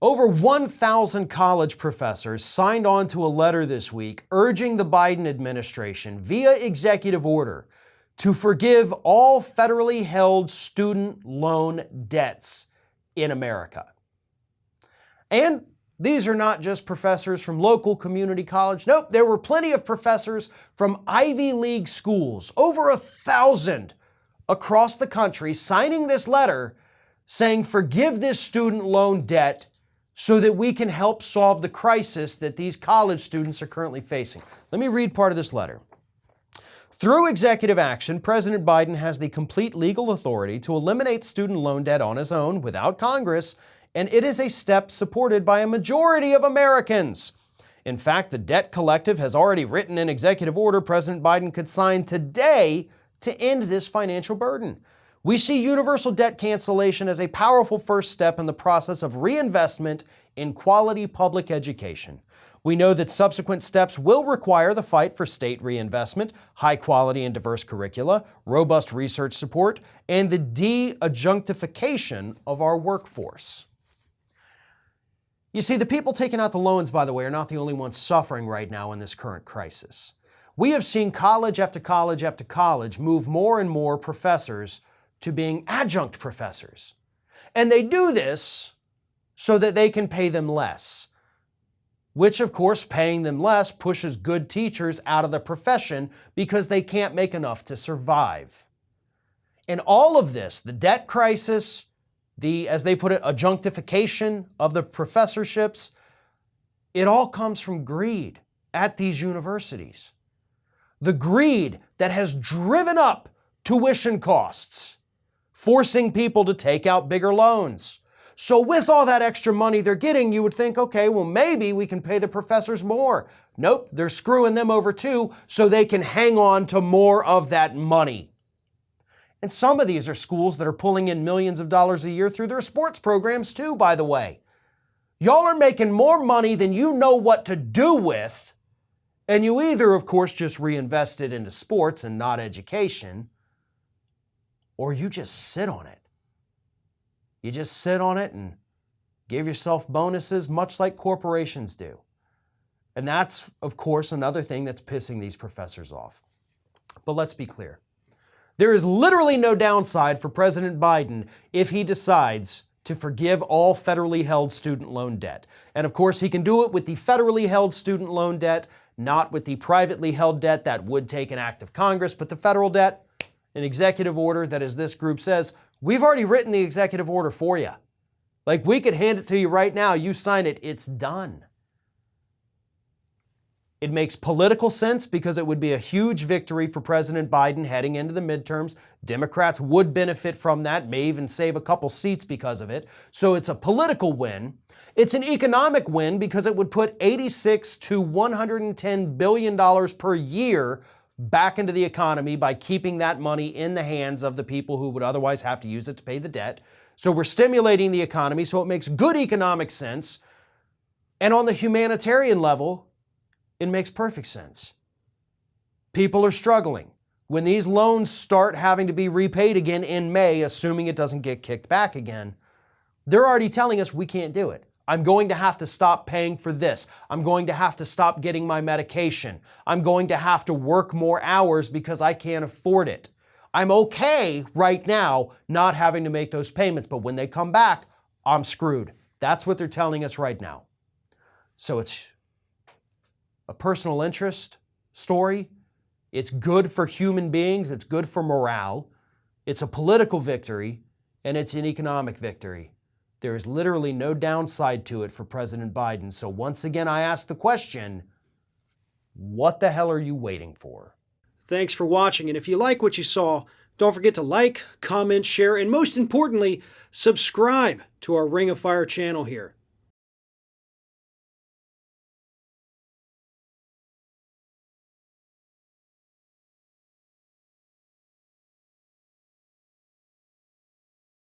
Over 1,000 college professors signed on to a letter this week urging the Biden administration via executive order to forgive all federally held student loan debts in America. And these are not just professors from local community college. Nope, there were plenty of professors from Ivy League schools, over 1,000 across the country, signing this letter saying, forgive this student loan debt so that we can help solve the crisis that these college students are currently facing. Let me read part of this letter. Through executive action, President Biden has the complete legal authority to eliminate student loan debt on his own without Congress, and it is a step supported by a majority of Americans. In fact, the Debt Collective has already written an executive order President Biden could sign today to end this financial burden. We see universal debt cancellation as a powerful first step in the process of reinvestment in quality public education. We know that subsequent steps will require the fight for state reinvestment, high quality and diverse curricula, robust research support, and the de-adjunctification of our workforce. You see, the people taking out the loans, by the way, are not the only ones suffering right now in this current crisis. We have seen college after college after college move more and more professors to being adjunct professors. And they do this so that they can pay them less, which of course paying them less pushes good teachers out of the profession because they can't make enough to survive. And all of this, the debt crisis, the, as they put it, adjunctification of the professorships, it all comes from greed at these universities. The greed that has driven up tuition costs, forcing people to take out bigger loans. So with all that extra money they're getting, you would think, okay, well, maybe we can pay the professors more. Nope, they're screwing them over too, so they can hang on to more of that money. And some of these are schools that are pulling in millions of dollars a year through their sports programs too, by the way. Y'all are making more money than you know what to do with, and you either, of course, just reinvest it into sports and not education, or you just sit on it. You just sit on it and give yourself bonuses, much like corporations do. And that's, of course, another thing that's pissing these professors off. But let's be clear. There is literally no downside for President Biden if he decides to forgive all federally held student loan debt. And of course, he can do it with the federally held student loan debt, not with the privately held debt that would take an act of Congress, but the federal debt, an executive order that, as this group says, we've already written the executive order for you. Like, we could hand it to you right now, you sign it, it's done. It makes political sense because it would be a huge victory for President Biden heading into the midterms. Democrats would benefit from that, may even save a couple seats because of it. So it's a political win. It's an economic win because it would put $86 to $110 billion per year back into the economy by keeping that money in the hands of the people who would otherwise have to use it to pay the debt. So we're stimulating the economy, so it makes good economic sense. And on the humanitarian level, it makes perfect sense. People are struggling. When these loans start having to be repaid again in May, assuming it doesn't get kicked back again, they're already telling us we can't do it. I'm going to have to stop paying for this. I'm going to have to stop getting my medication. I'm going to have to work more hours because I can't afford it. I'm okay right now not having to make those payments, but when they come back, I'm screwed. That's what they're telling us right now. So it's a personal interest story. It's good for human beings. It's good for morale. It's a political victory, and it's an economic victory. There is literally no downside to it for President Biden. So once again, I ask the question, what the hell are you waiting for? Thanks for watching. And if you like what you saw, don't forget to like, comment, share, and most importantly, subscribe to our Ring of Fire channel here.